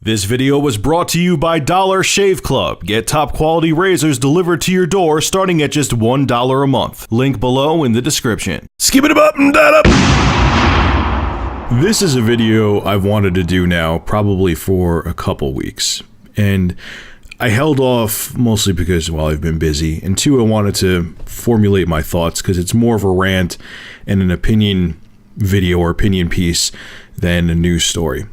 This video was brought to you by Dollar Shave Club. Get top quality razors delivered to your door starting at just $1 a month. Link below in the description. Skip it up and that up. This is a video I've wanted to do now probably for a couple weeks. And I held off mostly because, well, I've been busy. And two, I wanted to formulate my thoughts because it's more of a rant and an opinion video or opinion piece than a news story.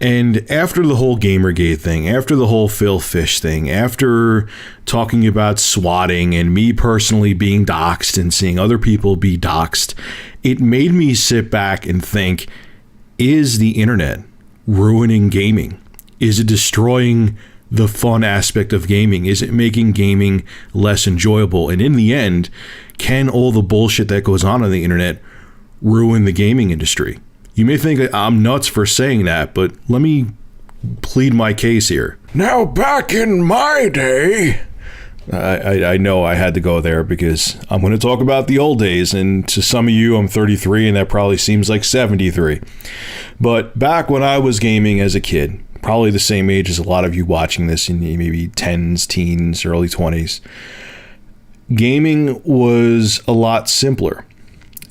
And after the whole Gamergate thing, after the whole Phil Fish thing, after talking about swatting and me personally being doxxed and seeing other people be doxxed, it made me sit back and think, is the internet ruining gaming? Is it destroying the fun aspect of gaming? Is it making gaming less enjoyable? And in the end, can all the bullshit that goes on the internet ruin the gaming industry? You may think that I'm nuts for saying that, but let me plead my case here. Now, back in my day... I know I had to go there because I'm going to talk about the old days, and to some of you, I'm 33, and that probably seems like 73. But back when I was gaming as a kid, probably the same age as a lot of you watching this, in maybe 10s, teens, early 20s, gaming was a lot simpler.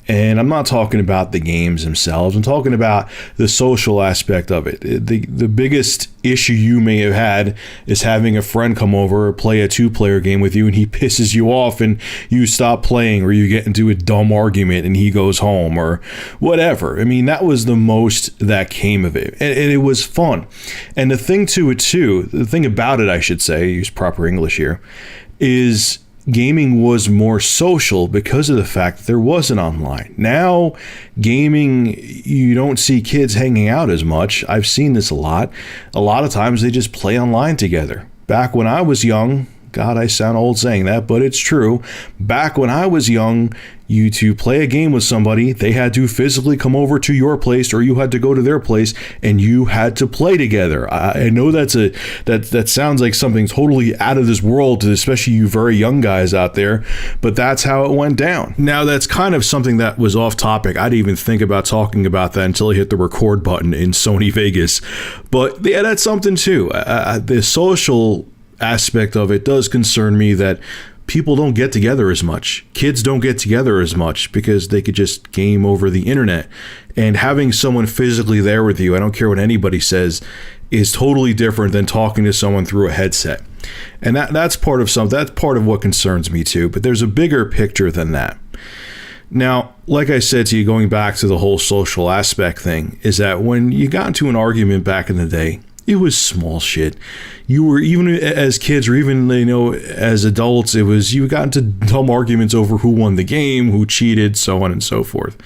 And I'm not talking about the games themselves. I'm talking about the social aspect of it. The biggest issue you may have had is having a friend come over or play a two-player game with you, and he pisses you off and you stop playing, or you get into a dumb argument and he goes home or whatever. I mean, that was the most that came of it. And it was fun. And the thing to it too, the thing about it, I should say, use proper English here, is gaming was more social because of the fact that there wasn't online. Now, gaming, you don't see kids hanging out as much. I've seen this a lot. A lot of times they just play online together. Back when I was young, God, I sound old saying that, but it's true. Back when I was young, to play a game with somebody, they had to physically come over to your place, or you had to go to their place, and you had to play together. I know that sounds like something totally out of this world to especially you very young guys out there, but that's how it went down. Now, that's kind of something that was off topic. I didn't even think about talking about that until I hit the record button in Sony Vegas. But yeah, that's something too. The social aspect of it does concern me, that people don't get together as much. Kids don't get together as much because they could just game over the internet. And having someone physically there with you, I don't care what anybody says, is totally different than talking to someone through a headset. And that's part of what concerns me too. But there's a bigger picture than that. Now, like I said to you, going back to the whole social aspect thing, is that when you got into an argument back in the day, it was small shit. You were, even as kids or even, as adults, you got into dumb arguments over who won the game, who cheated, so on and so forth.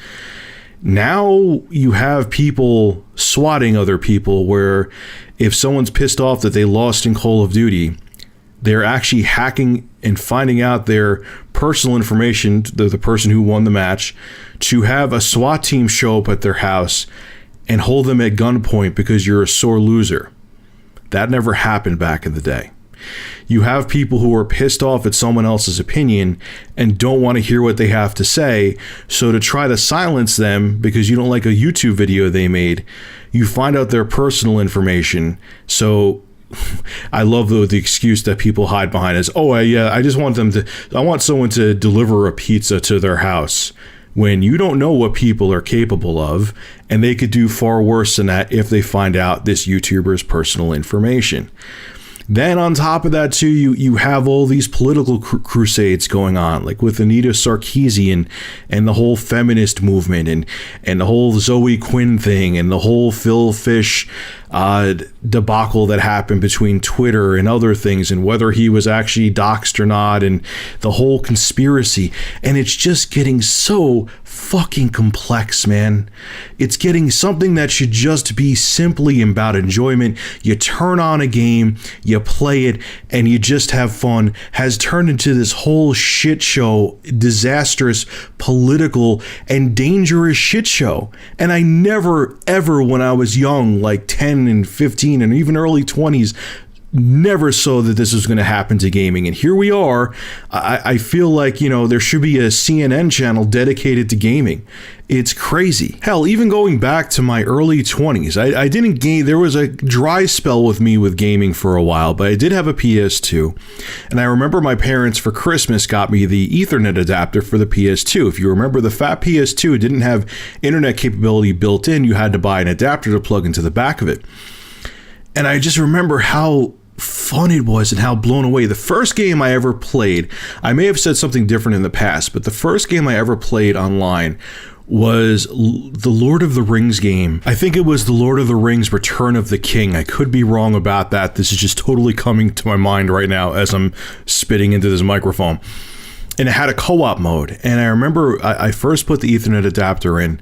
Now you have people swatting other people, where if someone's pissed off that they lost in Call of Duty, they're actually hacking and finding out their personal information, the person who won the match, to have a SWAT team show up at their house and hold them at gunpoint because you're a sore loser. That never happened back in the day. You have people who are pissed off at someone else's opinion and don't want to hear what they have to say, so to try to silence them because you don't like a YouTube video they made, you find out their personal information. So I love the excuse that people hide behind is, I want someone to deliver a pizza to their house. When you don't know what people are capable of, and they could do far worse than that if they find out this YouTuber's personal information. Then on top of that too, you have all these political crusades going on, like with Anita Sarkeesian and the whole feminist movement and the whole Zoe Quinn thing and the whole Phil Fish debacle that happened between Twitter and other things, and whether he was actually doxxed or not, and the whole conspiracy. And it's just getting so fucking complex, man. It's getting something that should just be simply about enjoyment. You turn on a game, you play it, and you just have fun, has turned into this whole shit show, disastrous, political, and dangerous shit show. And I never, ever, when I was young, like 10 and 15 and even early 20s, never saw that this was going to happen to gaming. And here we are. I feel like, there should be a CNN channel dedicated to gaming. It's crazy. Hell, even going back to my early 20s, I didn't game. There was a dry spell with me with gaming for a while, but I did have a PS2. And I remember my parents for Christmas got me the Ethernet adapter for the PS2. If you remember, the fat PS2 didn't have internet capability built in. You had to buy an adapter to plug into the back of it. And I just remember how fun it was and how blown away. The first game I ever played, I may have said something different in the past, but the first game I ever played online was the Lord of the Rings game. I think it was the Lord of the Rings Return of the King. I could be wrong about that. This is just totally coming to my mind right now as I'm spitting into this microphone. And it had a co-op mode. And I remember I first put the Ethernet adapter in,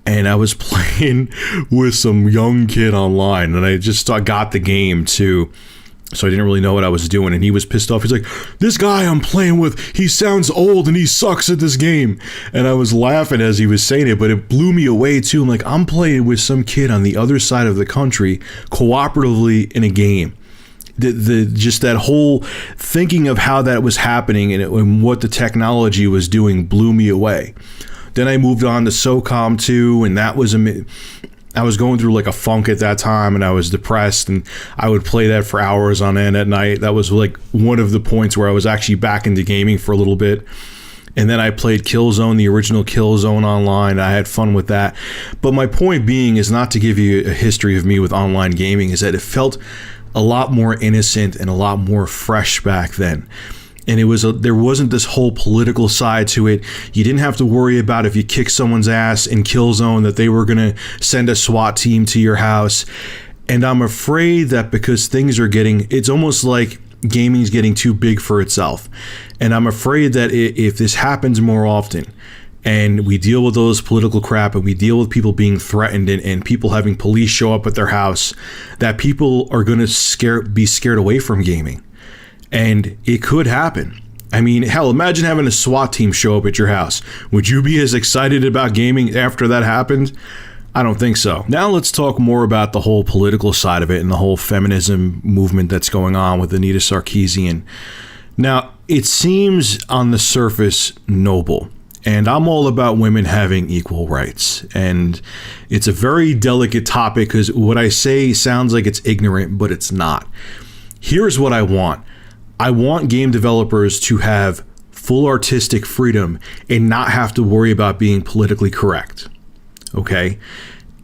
and I was playing with some young kid online, and I just got the game too. So I didn't really know what I was doing, and he was pissed off. He's like, this guy I'm playing with, he sounds old and he sucks at this game. And I was laughing as he was saying it, but it blew me away too. I'm like, I'm playing with some kid on the other side of the country cooperatively in a game. Just that whole thinking of how that was happening and what the technology was doing blew me away. Then I moved on to SOCOM 2, and that was I was going through like a funk at that time, and I was depressed, and I would play that for hours on end at night. That was like one of the points where I was actually back into gaming for a little bit. And then I played Killzone, the original Killzone online. I had fun with that. But my point being is not to give you a history of me with online gaming, is that it felt a lot more innocent and a lot more fresh back then. And there wasn't this whole political side to it. You didn't have to worry about if you kicked someone's ass in Killzone that they were going to send a SWAT team to your house. And I'm afraid that because things are it's almost like gaming's getting too big for itself. And I'm afraid that if this happens more often, and we deal with those political crap, and we deal with people being threatened and people having police show up at their house, that people are going to be scared away from gaming. And it could happen. I mean, hell, imagine having a SWAT team show up at your house. Would you be as excited about gaming after that happened? I don't think so. Now let's talk more about the whole political side of it and the whole feminism movement that's going on with Anita Sarkeesian. Now, it seems on the surface noble. And I'm all about women having equal rights. And it's a very delicate topic because what I say sounds like it's ignorant, but it's not. Here's what I want. I want game developers to have full artistic freedom and not have to worry about being politically correct. Okay?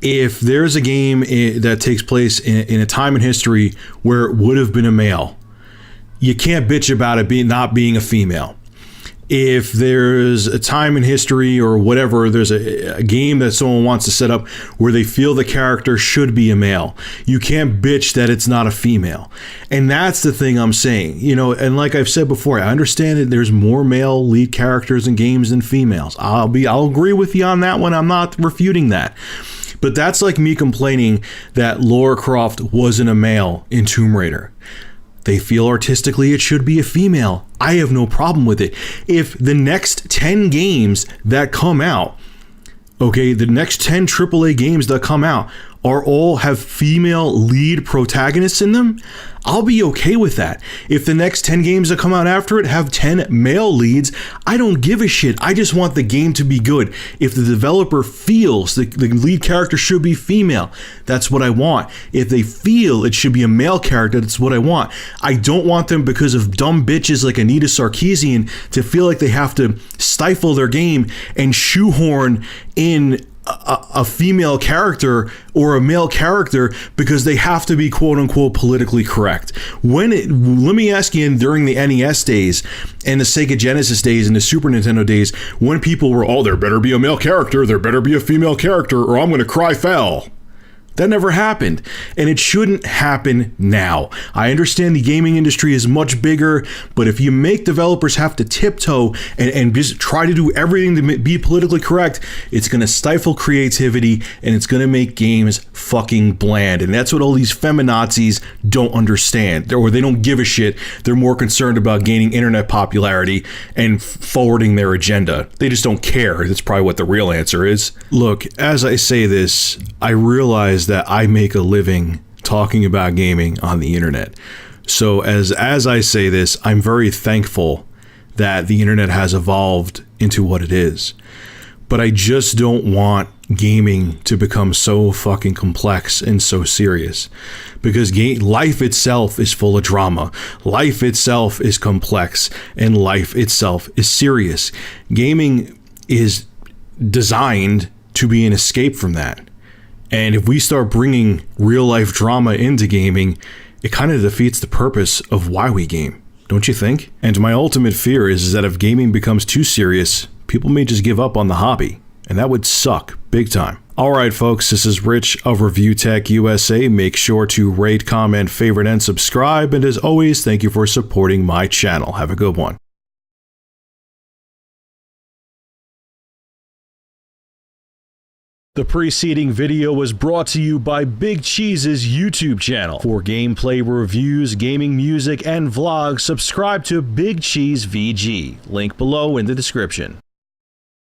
If there's a game that takes place in a time in history where it would have been a male, you can't bitch about it not being a female. If there's a time in history or whatever, there's a game that someone wants to set up where they feel the character should be a male, you can't bitch that it's not a female. And that's the thing I'm saying. And like I've said before, I understand that there's more male lead characters in games than females. I'll agree with you on that one. I'm not refuting that. But that's like me complaining that Lara Croft wasn't a male in Tomb Raider. They feel artistically it should be a female. I have no problem with it. If the next 10 games that come out, the next 10 AAA games that come out all have female lead protagonists in them, I'll be okay with that. If the next 10 games that come out after it have 10 male leads, I don't give a shit. I just want the game to be good. If the developer feels the lead character should be female, that's what I want. If they feel it should be a male character, that's what I want. I don't want them, because of dumb bitches like Anita Sarkeesian, to feel like they have to stifle their game and shoehorn in a female character or a male character because they have to be quote unquote politically correct. Let me ask you, during the NES days and the Sega Genesis days and the Super Nintendo days, when people were, there better be a male character, there better be a female character, or I'm going to cry foul. That never happened, and it shouldn't happen now. I understand the gaming industry is much bigger, but if you make developers have to tiptoe and just try to do everything to be politically correct, it's going to stifle creativity, and it's going to make games fucking bland. And that's what all these feminazis don't understand, or they don't give a shit. They're more concerned about gaining internet popularity and forwarding their agenda. They just don't care. That's probably what the real answer is. Look, as I say this, I realize that I make a living talking about gaming on the internet. So as I say this, I'm very thankful that the internet has evolved into what it is. But I just don't want gaming to become so fucking complex and so serious, because life itself is full of drama. Life itself is complex, and life itself is serious. Gaming is designed to be an escape from that. And if we start bringing real life drama into gaming, it kind of defeats the purpose of why we game, don't you think? And my ultimate fear is that if gaming becomes too serious, people may just give up on the hobby, and that would suck big time. All right, folks, this is Rich of Review Tech USA. Make sure to rate, comment, favorite, and subscribe. And as always, thank you for supporting my channel. Have a good one. The preceding video was brought to you by Big Cheese's YouTube channel. For gameplay reviews, gaming music, and vlogs, subscribe to Big Cheese VG. Link below in the description.